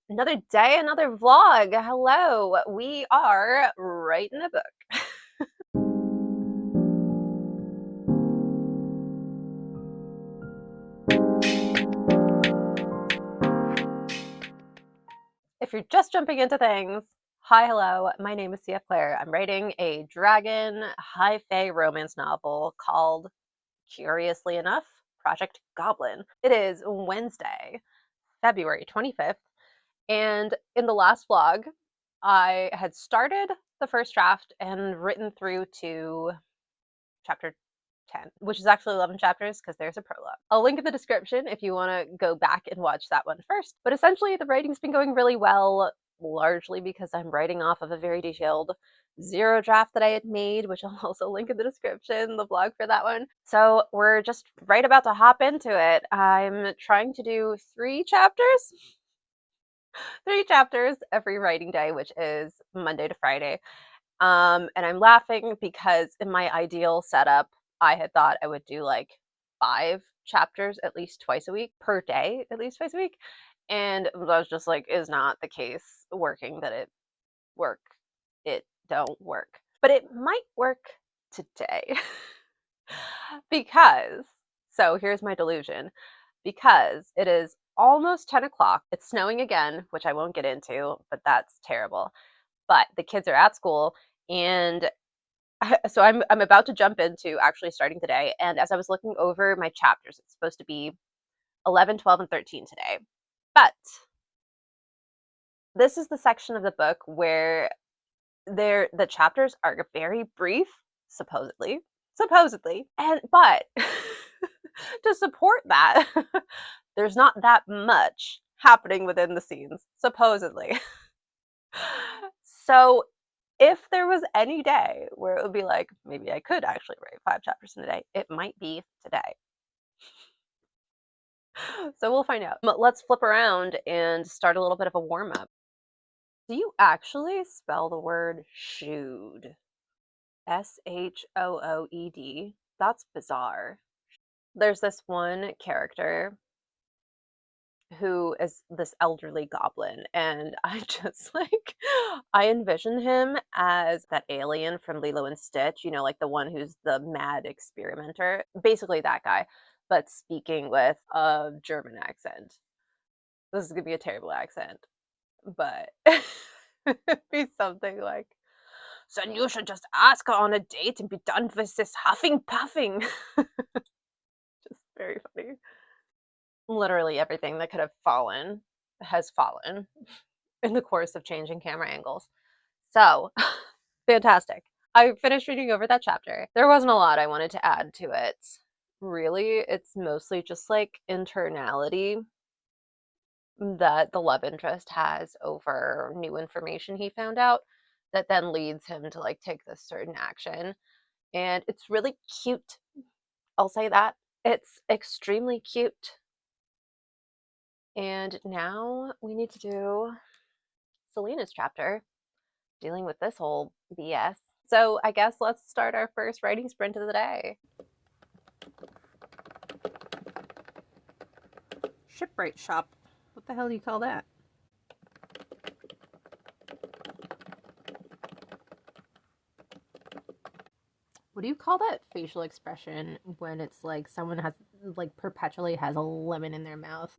Another day, another vlog. Hello. We are writing a book. If you're just jumping into things, hi, hello. My name is CF Claire. I'm writing a dragon high fae romance novel called, curiously enough, Project Goblin. It is Wednesday, February 25th, and in the last vlog, I had started the first draft and written through to chapter 10, which is actually 11 chapters because there's a prologue. I'll link in the description if you want to go back and watch that one first. But essentially, the writing's been going really well, largely because I'm writing off of a very detailed zero draft that I had made, which I'll also link in the description, the blog for that one. So we're just right about to hop into it. I'm trying to do three chapters every writing day, which is Monday to Friday. And I'm laughing because in my ideal setup, I had thought I would do like 5 chapters at least twice a week per day, at least twice a week. And I was just like, is not the case working that it work. It don't work. But it might work today. Because, so here's my delusion. Because it is almost 10 o'clock. It's snowing again, which I won't get into, but that's terrible. But the kids are at school, and so I'm about to jump into actually starting today. And as I was looking over my chapters, it's supposed to be 11, 12, and 13 today. But this is the section of the book where the chapters are very brief, supposedly. And but to support that, there's not that much happening within the scenes, supposedly. So if there was any day where it would be like, maybe I could actually write 5 chapters in a day, it might be today. So we'll find out. But let's flip around and start a little bit of a warm up. Do you actually spell the word shooed? Shooed? That's bizarre. There's this one character who is this elderly goblin, and I just like I envision him as that alien from Lilo and Stitch, you know, like the one who's the mad experimenter, basically that guy, but speaking with a German accent. This is gonna be a terrible accent, but it'd be something like, then you should just ask her on a date and be done with this huffing puffing. Just very funny. Literally everything that could have fallen has fallen in the course of changing camera angles. So, fantastic. I finished reading over that chapter. There wasn't a lot I wanted to add to it. Really, it's mostly just like internality that the love interest has over new information he found out that then leads him to like take this certain action. And it's really cute. I'll say that. It's extremely cute. And now we need to do Selena's chapter, dealing with this whole BS. So I guess let's start our first writing sprint of the day. Shipwright shop. What the hell do you call that? What do you call that facial expression when it's like someone has like perpetually has a lemon in their mouth?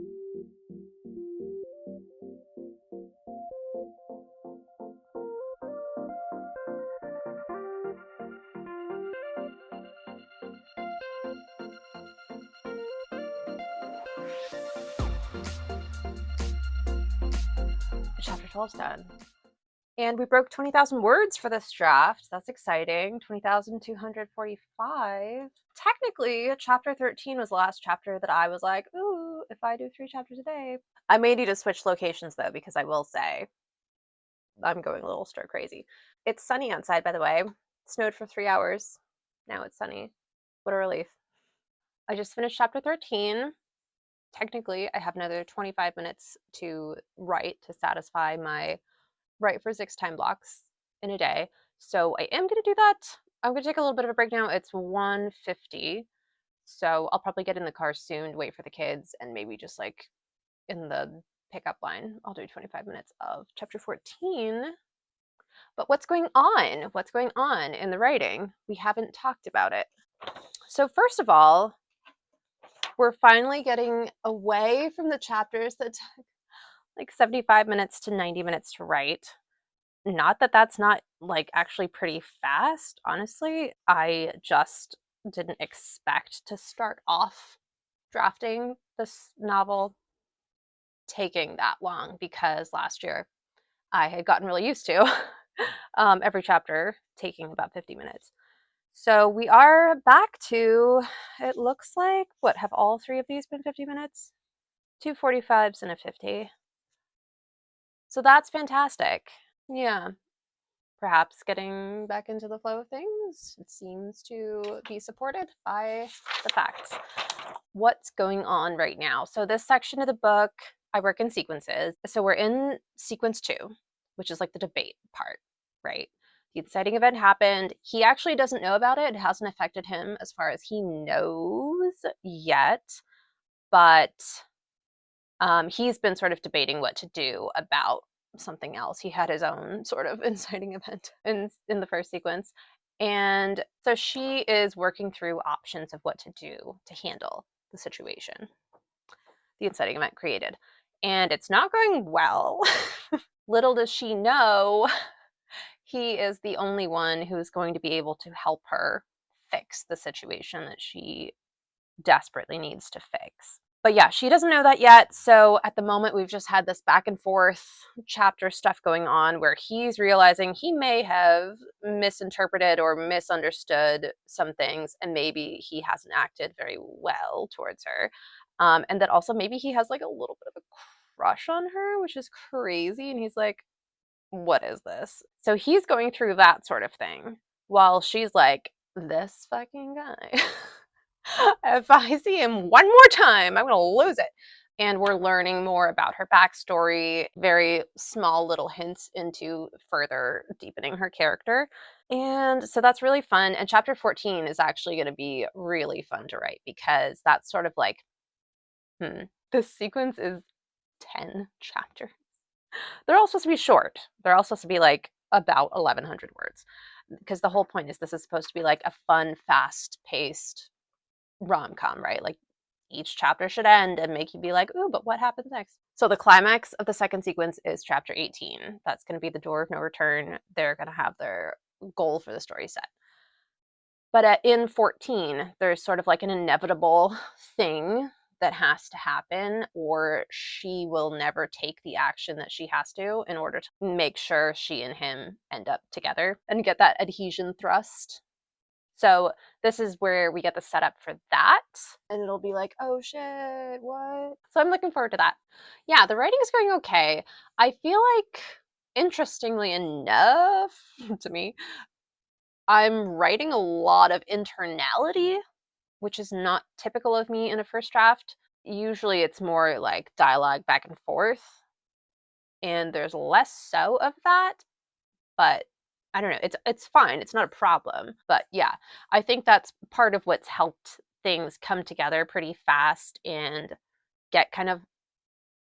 Chapter 12's done. And we broke 20,000 words for this draft. That's exciting. 20,245. Technically, chapter 13 was the last chapter that I was like, ooh, if I do 3 chapters a day. I may need to switch locations though, because I will say I'm going a little stir crazy. It's sunny outside, by the way. It snowed for 3 hours. Now it's sunny. What a relief. I just finished chapter 13. Technically, I have another 25 minutes to write to satisfy my write for 6 time blocks in a day. So I am going to do that. I'm going to take a little bit of a break now. It's 1:50. So I'll probably get in the car soon, wait for the kids, and maybe just like in the pickup line. I'll do 25 minutes of chapter 14. But what's going on? What's going on in the writing? We haven't talked about it. So first of all, we're finally getting away from the chapters that took like 75 minutes to 90 minutes to write. Not that that's not like actually pretty fast, honestly. I just didn't expect to start off drafting this novel taking that long, because last year I had gotten really used to every chapter taking about 50 minutes. So we are back to, it looks like, what, have all three of these been 50 minutes? 2 45s and a 50. So that's fantastic. Yeah. Perhaps getting back into the flow of things. It seems to be supported by the facts. What's going on right now? So this section of the book, I work in sequences. So we're in sequence 2, which is like the debate part, right? The inciting event happened. He actually doesn't know about it. It hasn't affected him as far as he knows yet, but he's been sort of debating what to do about something else. He had his own sort of inciting event in the first sequence. And so she is working through options of what to do to handle the situation the inciting event created. And it's not going well. Little does she know, he is the only one who's going to be able to help her fix the situation that she desperately needs to fix. But yeah, she doesn't know that yet. So at the moment, we've just had this back and forth chapter stuff going on where he's realizing he may have misinterpreted or misunderstood some things, and maybe he hasn't acted very well towards her. And that also maybe he has like a little bit of a crush on her, which is crazy. And he's like, what is this? So he's going through that sort of thing while she's like, this fucking guy. If I see him one more time, I'm going to lose it. And we're learning more about her backstory, very small little hints into further deepening her character. And so that's really fun. And chapter 14 is actually going to be really fun to write, because that's sort of like, this sequence is 10 chapters. They're all supposed to be short. They're all supposed to be like about 1,100 words, because the whole point is this is supposed to be like a fun, fast-paced rom-com, right? Like each chapter should end and make you be like, ooh, but what happens next? So the climax of the second sequence is chapter 18. That's going to be the door of no return. They're going to have their goal for the story set. But in 14, there's sort of like an inevitable thing that has to happen, or she will never take the action that she has to in order to make sure she and him end up together and get that adhesion thrust. So this is where we get the setup for that, and it'll be like, oh shit, what? So I'm looking forward to that. Yeah, the writing is going okay. I feel like, interestingly enough, to me, I'm writing a lot of internality, which is not typical of me in a first draft. Usually it's more like dialogue back and forth, and there's less so of that, but I don't know, it's fine, it's not a problem. But yeah, I think that's part of what's helped things come together pretty fast and get kind of,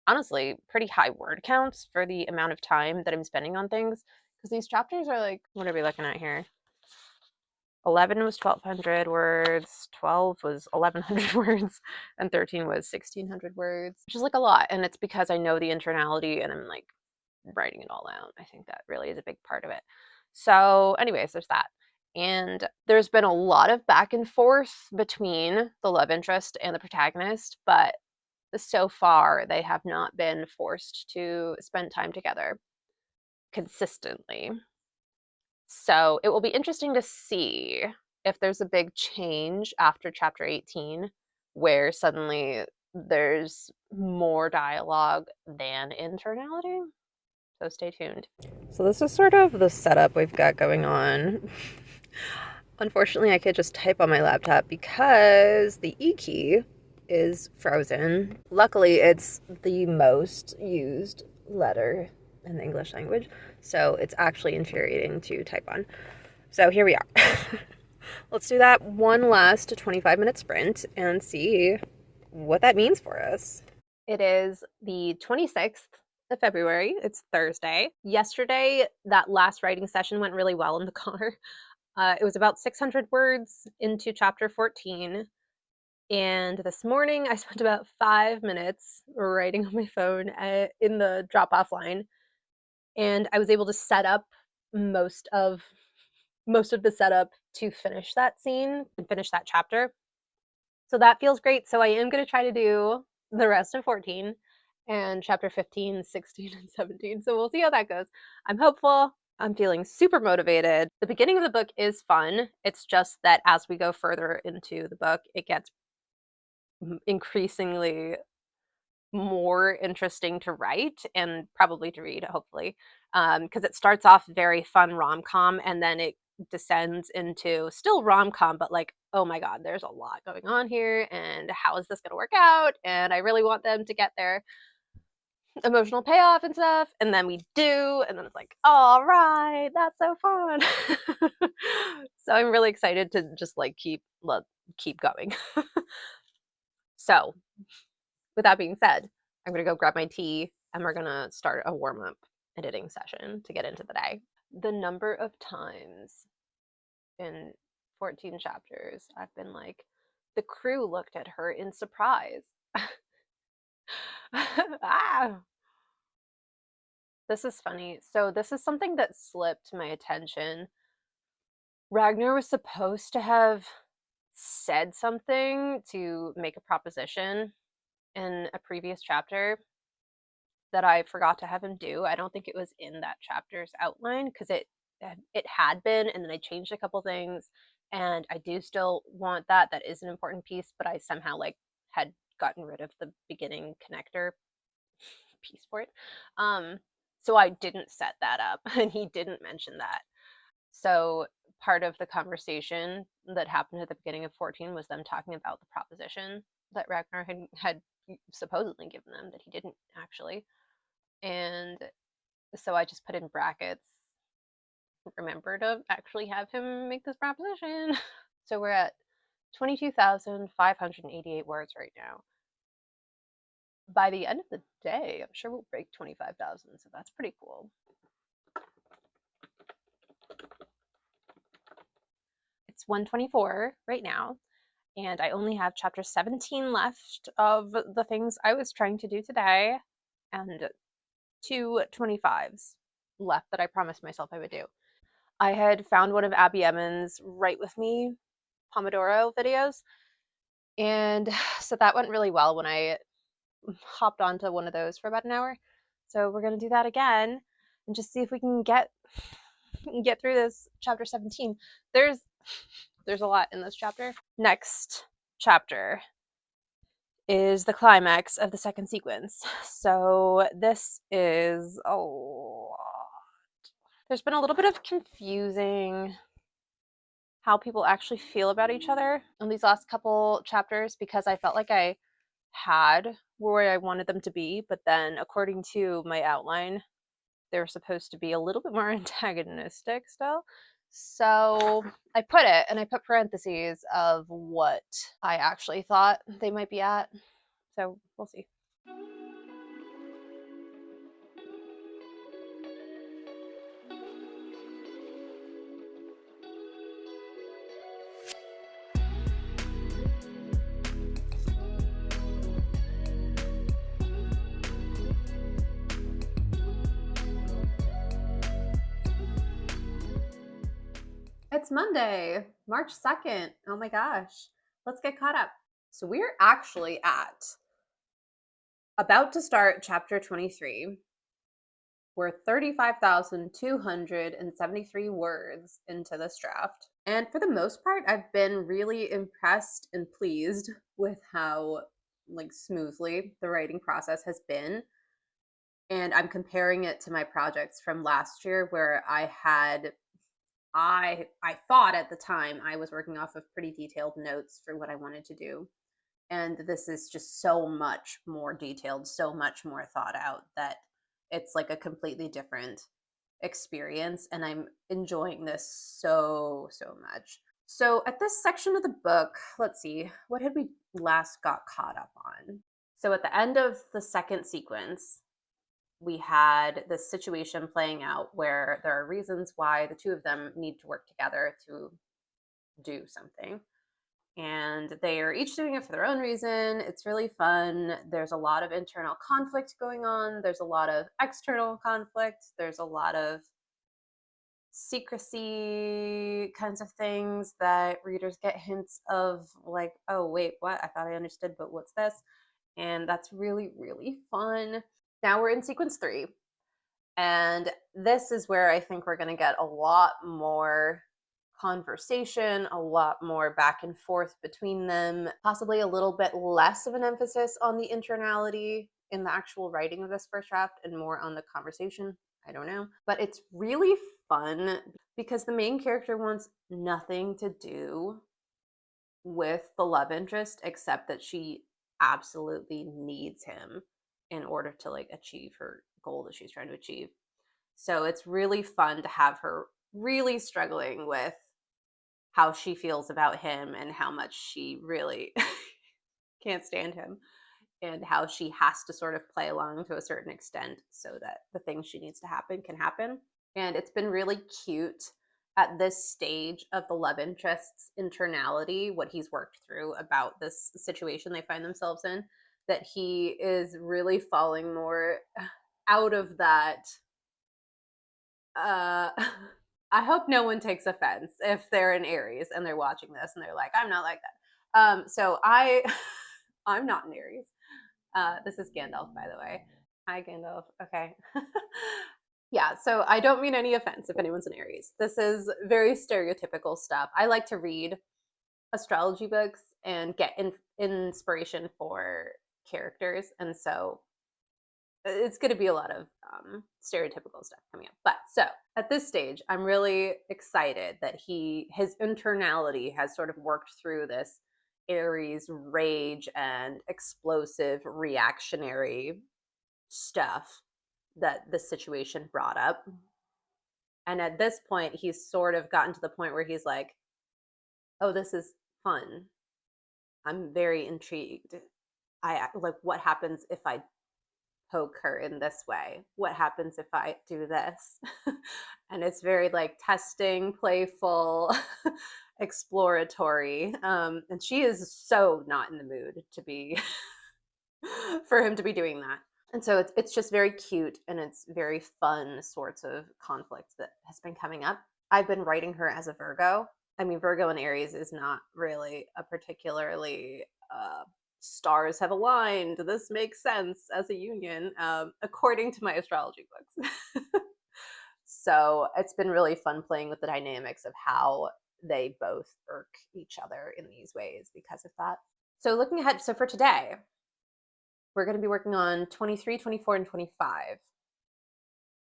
honestly, pretty high word counts for the amount of time that I'm spending on things, because these chapters are like, what are we looking at here? 11 was 1,200 words, 12 was 1,100 words, and 13 was 1,600 words, which is like a lot. And it's because I know the internality and I'm like writing it all out. I think that really is a big part of it. So anyways, there's that. And there's been a lot of back and forth between the love interest and the protagonist, but so far they have not been forced to spend time together consistently. So it will be interesting to see if there's a big change after chapter 18, where suddenly there's more dialogue than internality. So stay tuned. So this is sort of the setup we've got going on. Unfortunately, I can't just type on my laptop because the E key is frozen. Luckily, it's the most used letter in the English language, so it's actually infuriating to type on. So here we are. Let's do that one last 25-minute sprint and see what that means for us. It is the 26th of February. It's Thursday. Yesterday, that last writing session went really well in the car. It was about 600 words into chapter 14. And this morning, I spent about 5 minutes writing on my phone in the drop off line. And I was able to set up most of the setup to finish that scene and finish that chapter. So that feels great. So I am going to try to do the rest of 14 and chapter 15, 16, and 17. So we'll see how that goes. I'm hopeful. I'm feeling super motivated. The beginning of the book is fun. It's just that as we go further into the book, it gets increasingly more interesting to write and probably to read, hopefully, because it starts off very fun rom-com and then it descends into still rom-com, but like, oh my god, there's a lot going on here, and how is this going to work out? And I really want them to get their emotional payoff and stuff, and then we do, and then it's like, all right, that's so fun. So I'm really excited to just like keep going. So with that being said, I'm going to go grab my tea and we're going to start a warm up editing session to get into the day. The number of times in 14 chapters I've been like, the crew looked at her in surprise. Ah. This is funny. So, this is something that slipped my attention. Ragnar was supposed to have said something to make a proposition in a previous chapter that I forgot to have him do. I don't think it was in that chapter's outline because it had been, and then I changed a couple things, and I do still want that. That is an important piece, but I somehow like had gotten rid of the beginning connector piece for it. So I didn't set that up, and he didn't mention that. So part of the conversation that happened at the beginning of 14 was them talking about the proposition that Ragnar had supposedly given them that he didn't actually. And so I just put in brackets, remember to actually have him make this proposition. So we're at 22,588 words right now. By the end of the day, I'm sure we'll break 25,000, so that's pretty cool. It's 124 right now, and I only have chapter 17 left of the things I was trying to do today, and 2 25s left that I promised myself I would do. I had found one of Abbie Emmons' Write With Me Pomodoro videos, and so that went really well when I hopped onto one of those for about an hour. So we're going to do that again and just see if we can get through this chapter 17. There's a lot in this chapter. Next chapter is the climax of the second sequence. So this is a lot. There's been a little bit of confusing how people actually feel about each other in these last couple chapters because I felt like I had where I wanted them to be, but then according to my outline, they're supposed to be a little bit more antagonistic still. So I put parentheses of what I actually thought they might be at. So we'll see. It's Monday, March 2nd. Oh my gosh. Let's get caught up. So we're actually about to start chapter 23. We're 35,273 words into this draft. And for the most part, I've been really impressed and pleased with how like smoothly the writing process has been. And I'm comparing it to my projects from last year where I thought at the time I was working off of pretty detailed notes for what I wanted to do. And this is just so much more detailed, so much more thought out that it's like a completely different experience. And I'm enjoying this so much. So at this section of the book, let's see, what had we last got caught up on? So at the end of the second sequence, we had this situation playing out where there are reasons why the two of them need to work together to do something. And they are each doing it for their own reason. It's really fun. There's a lot of internal conflict going on, there's a lot of external conflict, there's a lot of secrecy kinds of things that readers get hints of, like, oh, wait, what? I thought I understood, but what's this? And that's really, really fun. Now we're in sequence 3. And this is where I think we're going to get a lot more conversation, a lot more back and forth between them, possibly a little bit less of an emphasis on the internality in the actual writing of this first draft and more on the conversation. I don't know. But it's really fun because the main character wants nothing to do with the love interest except that she absolutely needs him in order to like achieve her goal that she's trying to achieve. So it's really fun to have her really struggling with how she feels about him and how much she really can't stand him and how she has to sort of play along to a certain extent so that the things she needs to happen can happen. And it's been really cute at this stage of the love interest's internality, what he's worked through about this situation they find themselves in, that he is really falling more out of that. uh I hope no one takes offense if they're an Aries and they're watching this and they're like, I'm not like that. So I'm not an Aries. This is Gandalf, by the way. Hi, Gandalf. Okay. Yeah, so I don't mean any offense if anyone's an Aries. This is very stereotypical stuff. I like to read astrology books and get inspiration for characters. And so it's going to be a lot of stereotypical stuff coming up. But so at this stage, I'm really excited that his internality has sort of worked through this Aries rage and explosive reactionary stuff that the situation brought up. And at this point, he's sort of gotten to the point where he's like, oh, this is fun. I'm very intrigued. I like, what happens if I poke her in this way? What happens if I do this? And it's very like testing, playful, exploratory. And she is so not in the mood to be for him to be doing that. And so it's just very cute and it's very fun sorts of conflict that has been coming up. I've been writing her as a Virgo. I mean, Virgo and Aries is not really a particularly stars have aligned. This makes sense as a union, according to my astrology books. So it's been really fun playing with the dynamics of how they both irk each other in these ways because of that. So looking ahead, so for today, we're going to be working on 23, 24, and 25.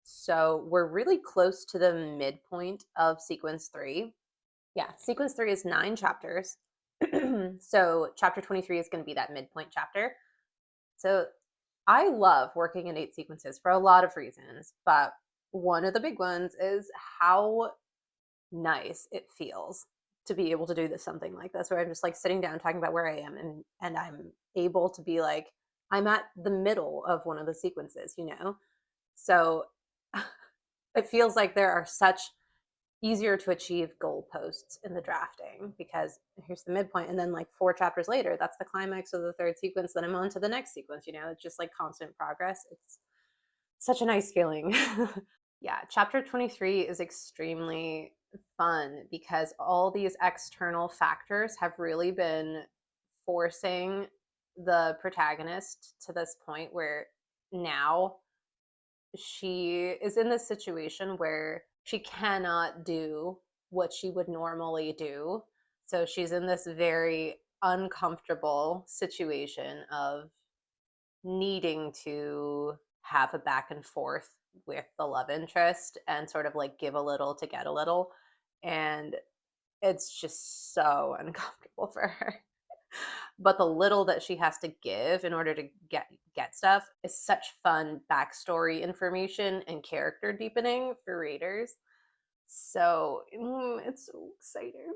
So we're really close to the midpoint of sequence 3. Yeah, sequence 3 is 9 chapters. So chapter 23 is going to be that midpoint chapter. So I love working in 8 sequences for a lot of reasons, but one of the big ones is how nice it feels to be able to do something like this, where I'm just like sitting down talking about where I am and I'm able to be like, I'm at the middle of one of the sequences, you know? So it feels like there are such easier to achieve goalposts in the drafting because here's the midpoint, and then like 4 chapters later, that's the climax of the 3rd sequence. Then I'm on to the next sequence. You know, it's just like constant progress. It's such a nice feeling. Yeah, chapter 23 is extremely fun because all these external factors have really been forcing the protagonist to this point where now she is in this situation where she cannot do what she would normally do. So she's in this very uncomfortable situation of needing to have a back and forth with the love interest and sort of like give a little to get a little. And it's just so uncomfortable for her. But the little that she has to give in order to get stuff is such fun backstory information and character deepening for readers. So it's so exciting.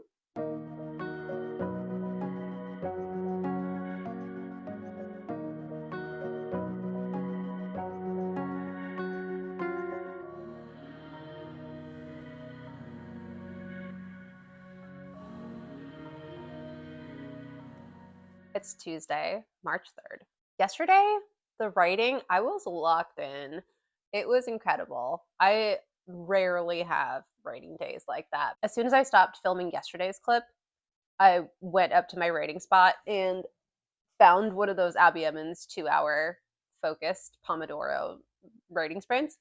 It's Tuesday, March 3rd. Yesterday, the writing, I was locked in. It was incredible. I rarely have writing days like that. As soon as I stopped filming yesterday's clip, I went up to my writing spot and found one of those Abbie Emmons 2-hour focused Pomodoro writing sprints,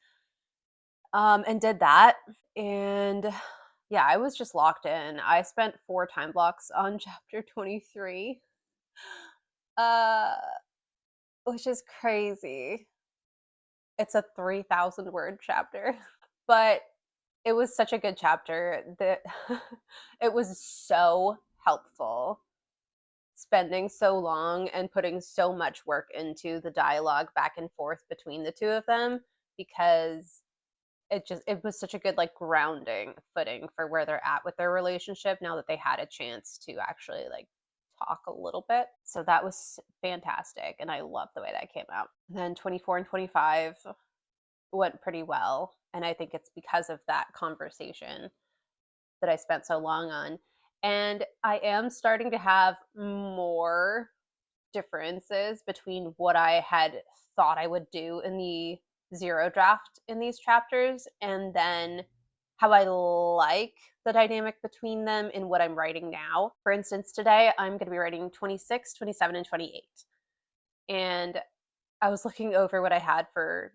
and did that. And yeah, I was just locked in. I spent 4 time blocks on chapter 23. Uh, which is crazy. It's a 3,000 word chapter. But it was such a good chapter that it was so helpful spending so long and putting so much work into the dialogue back and forth between the two of them, because it was such a good like grounding footing for where they're at with their relationship now that they had a chance to actually like talk a little bit. So that was fantastic and I love the way that came out. Then 24 and 25 went pretty well, and I think it's because of that conversation that I spent so long on. And I am starting to have more differences between what I had thought I would do in the zero draft in these chapters and then how I like the dynamic between them in what I'm writing now. For instance, today I'm going to be writing 26, 27, and 28. And I was looking over what I had for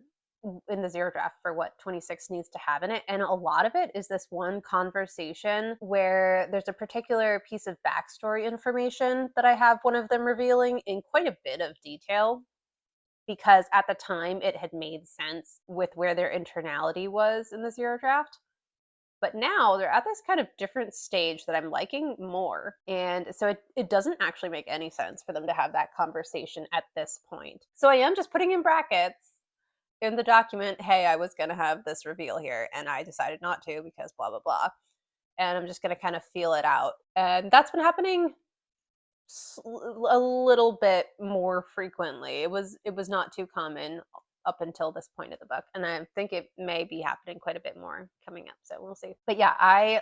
in the zero draft for what 26 needs to have in it, and a lot of it is this one conversation where there's a particular piece of backstory information that I have one of them revealing in quite a bit of detail, because at the time it had made sense with where their internality was in the zero draft. But now they're at this kind of different stage that I'm liking more. And so it doesn't actually make any sense for them to have that conversation at this point. So I am just putting in brackets in the document, hey, I was going to have this reveal here and I decided not to because blah, blah, blah. And I'm just going to kind of feel it out. And that's been happening a little bit more frequently. It was not too common up until this point of the book, and I think it may be happening quite a bit more coming up, so we'll see. But yeah,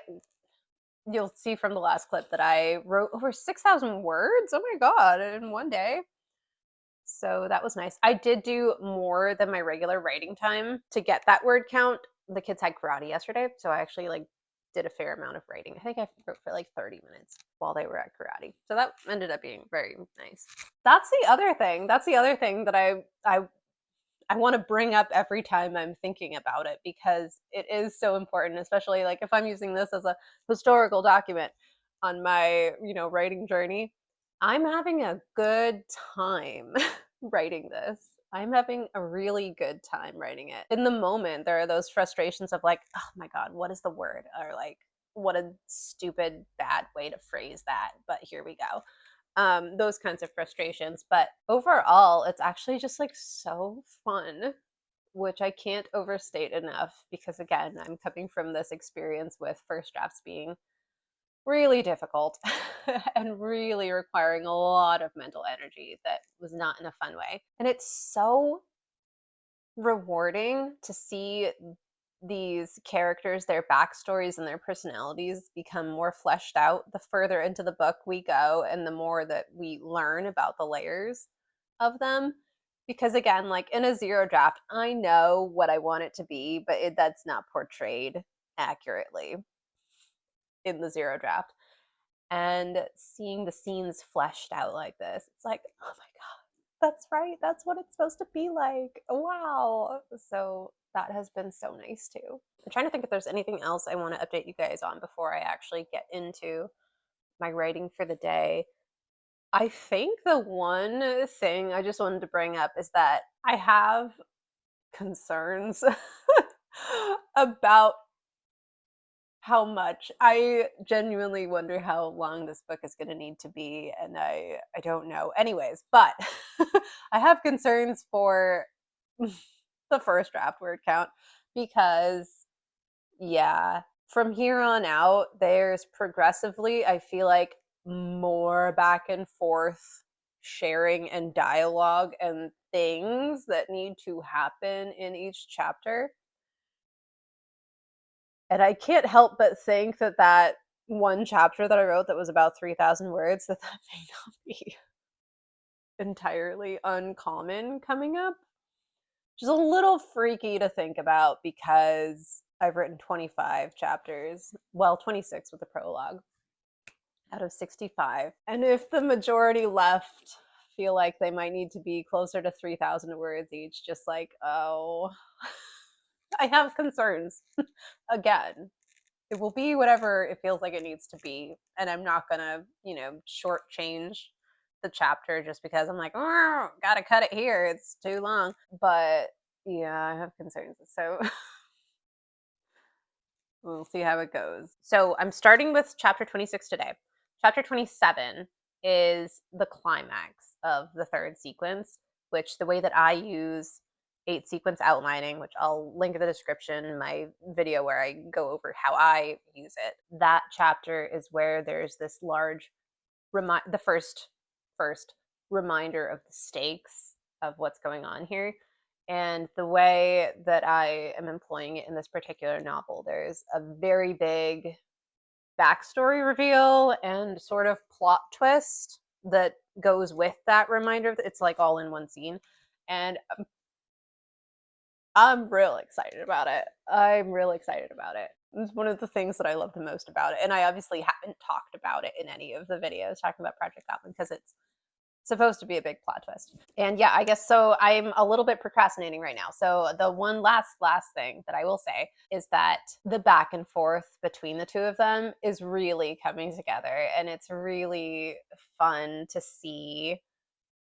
you'll see from the last clip that I wrote over 6,000 words. Oh my god, in one day. So that was nice. I did do more than my regular writing time to get that word count. The kids had karate yesterday, so I actually like did a fair amount of writing. I think I wrote for like 30 minutes while they were at karate. So that ended up being very nice. That's the other thing. That's the other thing that I want to bring up every time I'm thinking about it, because it is so important, especially like if I'm using this as a historical document on my, writing journey. I'm having a good time writing this. I'm having a really good time writing it. In the moment, there are those frustrations of like, oh my God, what is the word? Or like, what a stupid, bad way to phrase that. But here we go. Those kinds of frustrations. But overall, it's actually just like so fun, which I can't overstate enough, because again, I'm coming from this experience with first drafts being really difficult and really requiring a lot of mental energy that was not in a fun way. And it's so rewarding to see these characters, their backstories and their personalities become more fleshed out the further into the book we go and the more that we learn about the layers of them. Because again, like in a zero draft, I know what I want it to be, but that's not portrayed accurately in the zero draft. And seeing the scenes fleshed out like this, it's like, oh my God, that's right. That's what it's supposed to be like. Wow. So that has been so nice too. I'm trying to think if there's anything else I want to update you guys on before I actually get into my writing for the day. I think the one thing I just wanted to bring up is that I have concerns about how much. I genuinely wonder how long this book is going to need to be, and I don't know. Anyways, but I have concerns for the first draft word count, because yeah, from here on out there's progressively, I feel like, more back and forth sharing and dialogue and things that need to happen in each chapter. And I can't help but think that that one chapter that I wrote that was about 3,000 words, that may not be entirely uncommon coming up, which is a little freaky to think about because I've written 25 chapters, well, 26 with the prologue out of 65. And if the majority left feel like they might need to be closer to 3,000 words each, just like, oh, I have concerns. Again, it will be whatever it feels like it needs to be. And I'm not going to, shortchange the chapter just because I'm like, oh, gotta cut it here. It's too long. But yeah, I have concerns. So we'll see how it goes. So I'm starting with chapter 26 today. Chapter 27 is the climax of the third sequence, which the way that I use 8-sequence outlining, which I'll link in the description in my video where I go over how I use it. That chapter is where there's this large the first reminder of the stakes of what's going on here. And the way that I am employing it in this particular novel, there's a very big backstory reveal and sort of plot twist that goes with that reminder. It's like all in one scene. And I'm real excited about it. I'm real excited about it. It's one of the things that I love the most about it. And I obviously haven't talked about it in any of the videos talking about Project Goblin because it's supposed to be a big plot twist. And yeah, I guess so I'm a little bit procrastinating right now. So the one last thing that I will say is that the back and forth between the two of them is really coming together. And it's really fun to see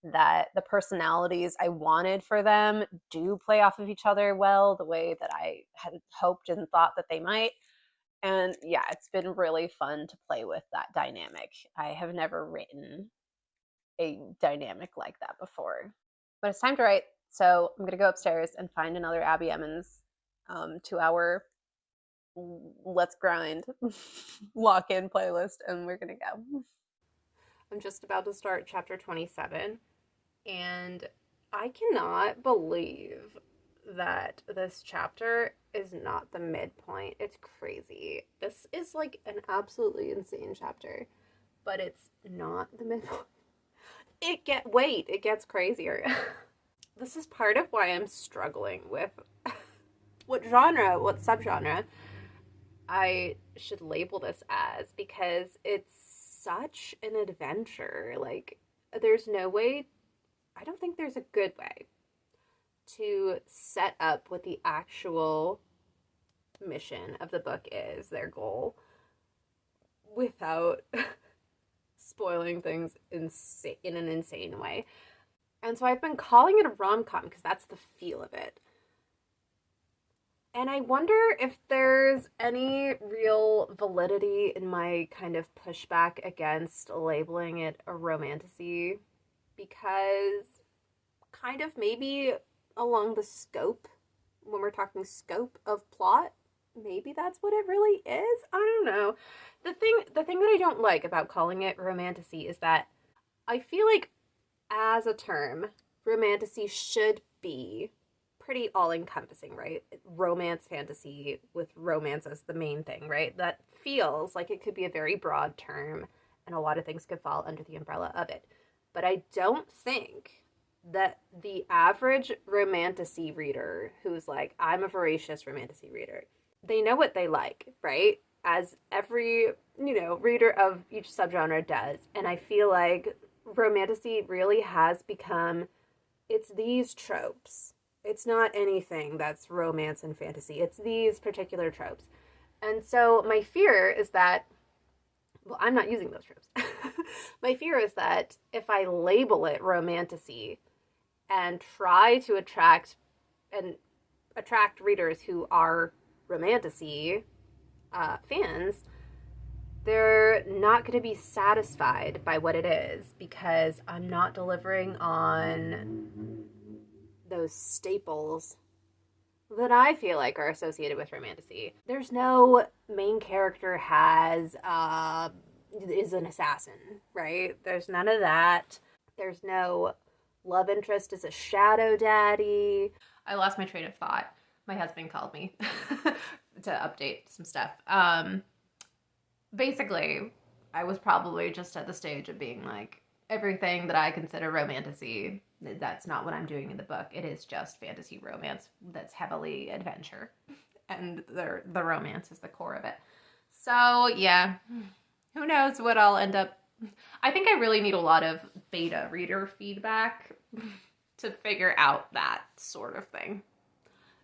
that the personalities I wanted for them do play off of each other well, the way that I had hoped and thought that they might. And yeah, it's been really fun to play with that dynamic. I have never written a dynamic like that before. But it's time to write, so I'm gonna go upstairs and find another Abbie Emmons 2-hour let's grind lock-in playlist, and we're gonna go. I'm just about to start chapter 27, and I cannot believe that this chapter is not the midpoint. It's crazy. This is like an absolutely insane chapter, but it's not the midpoint. It gets crazier. This is part of why I'm struggling with what subgenre I should label this as, because it's such an adventure. Like, there's no way, I don't think there's a good way to set up what the actual mission of the book is, their goal, without spoiling things in an insane way. And so I've been calling it a rom-com because that's the feel of it. And I wonder if there's any real validity in my kind of pushback against labeling it a romantasy, because kind of maybe along the scope, when we're talking scope of plot, maybe that's what it really is. I don't know. The thing that I don't like about calling it romantasy is that I feel like, as a term, romantasy should be pretty all-encompassing, right? Romance fantasy with romance as the main thing, right? That feels like it could be a very broad term, and a lot of things could fall under the umbrella of it. But I don't think that the average romantasy reader who's like, I'm a voracious romantasy reader, they know what they like, right? As every, reader of each subgenre does. And I feel like romantasy really has become, it's these tropes. It's not anything that's romance and fantasy. It's these particular tropes. And so my fear is that, well, I'm not using those tropes. My fear is that if I label it romantasy and try to attract readers who are romantasy fans, they're not going to be satisfied by what it is, because I'm not delivering on those staples that I feel like are associated with romantasy. There's no main character is an assassin, right? There's none of that. There's no love interest is a shadow daddy. I lost my train of thought. My husband called me to update some stuff. Basically, I was probably just at the stage of being like, everything that I consider romantasy, that's not what I'm doing in the book. It is just fantasy romance that's heavily adventure, and the romance is the core of it. So yeah, who knows what I'll end up. I think I really need a lot of beta reader feedback to figure out that sort of thing.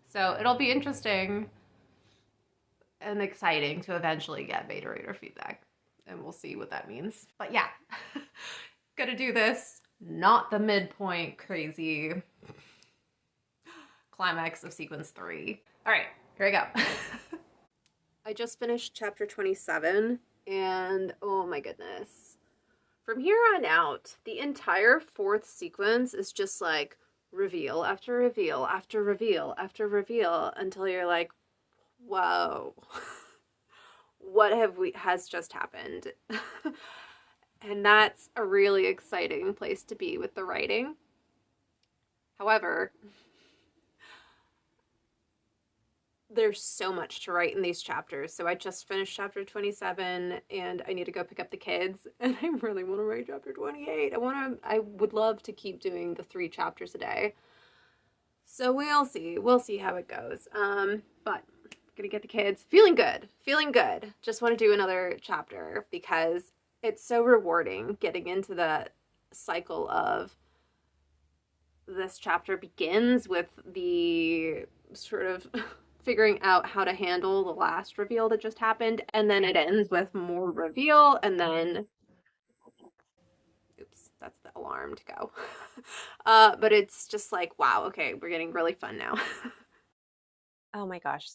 So it'll be interesting and exciting to eventually get beta reader feedback, and we'll see what that means. But yeah, gonna do this, not the midpoint crazy climax of sequence 3. All right, here we go. I just finished chapter 27, and oh my goodness. From here on out, the entire fourth sequence is just like reveal after reveal after reveal after reveal until you're like, whoa, what has just happened? And that's a really exciting place to be with the writing. However, there's so much to write in these chapters. So I just finished chapter 27 and I need to go pick up the kids, and I really want to write chapter 28. I would love to keep doing the 3 chapters a day. So we'll see. We'll see how it goes. But gonna get the kids feeling good. Feeling good. Just want to do another chapter because it's so rewarding getting into the cycle of this chapter begins with the sort of figuring out how to handle the last reveal that just happened, and then it ends with more reveal, and then oops, that's the alarm to go. But it's just like, wow, okay, we're getting really fun now. Oh my gosh.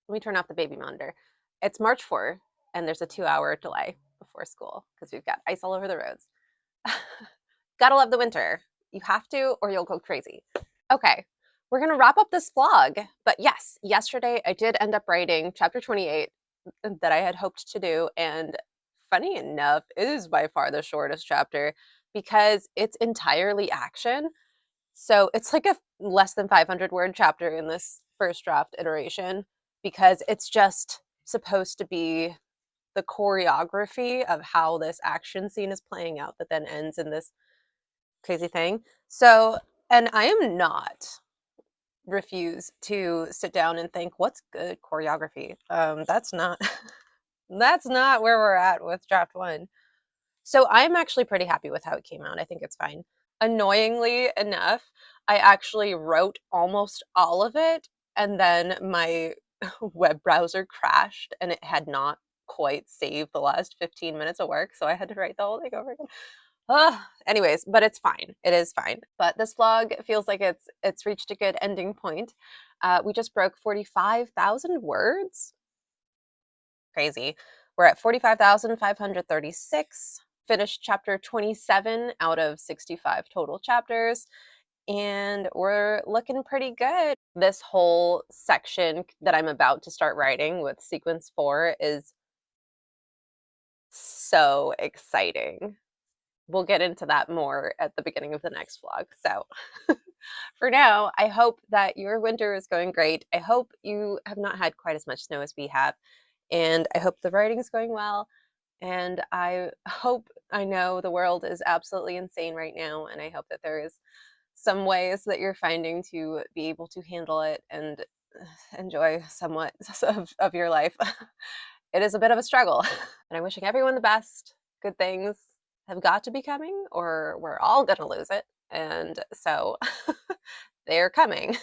Let me turn off the baby monitor. It's March 4th, and there's a 2-hour delay before school because we've got ice all over the roads. Gotta love the winter. You have to, or you'll go crazy. Okay, we're gonna wrap up this vlog. But yes, yesterday I did end up writing chapter 28 that I had hoped to do, and funny enough, it is by far the shortest chapter because it's entirely action. So it's like a less than 500 word chapter in this first draft iteration because it's just supposed to be the choreography of how this action scene is playing out that then ends in this crazy thing. So, and I am not refuse to sit down and think what's good choreography. That's not that's not where we're at with draft 1. So I'm actually pretty happy with how it came out. I think it's fine. Annoyingly enough, I actually wrote almost all of it, and then my web browser crashed and it had not quite saved the last 15 minutes of work, so I had to write the whole thing over again. Anyways, but it's fine. It is fine. But this vlog feels like it's reached a good ending point. We just broke 45,000 words. Crazy. We're at 45,536. Finished chapter 27 out of 65 total chapters, and we're looking pretty good. This whole section that I'm about to start writing with sequence 4 is so exciting. We'll get into that more at the beginning of the next vlog. So for now, I hope that your winter is going great. I hope you have not had quite as much snow as we have, and I hope the writing is going well. And I know the world is absolutely insane right now, and I hope that there is some ways that you're finding to be able to handle it and enjoy somewhat of your life. It is a bit of a struggle, and I'm wishing everyone the best. Good things have got to be coming, or we're all gonna lose it. And so they're coming.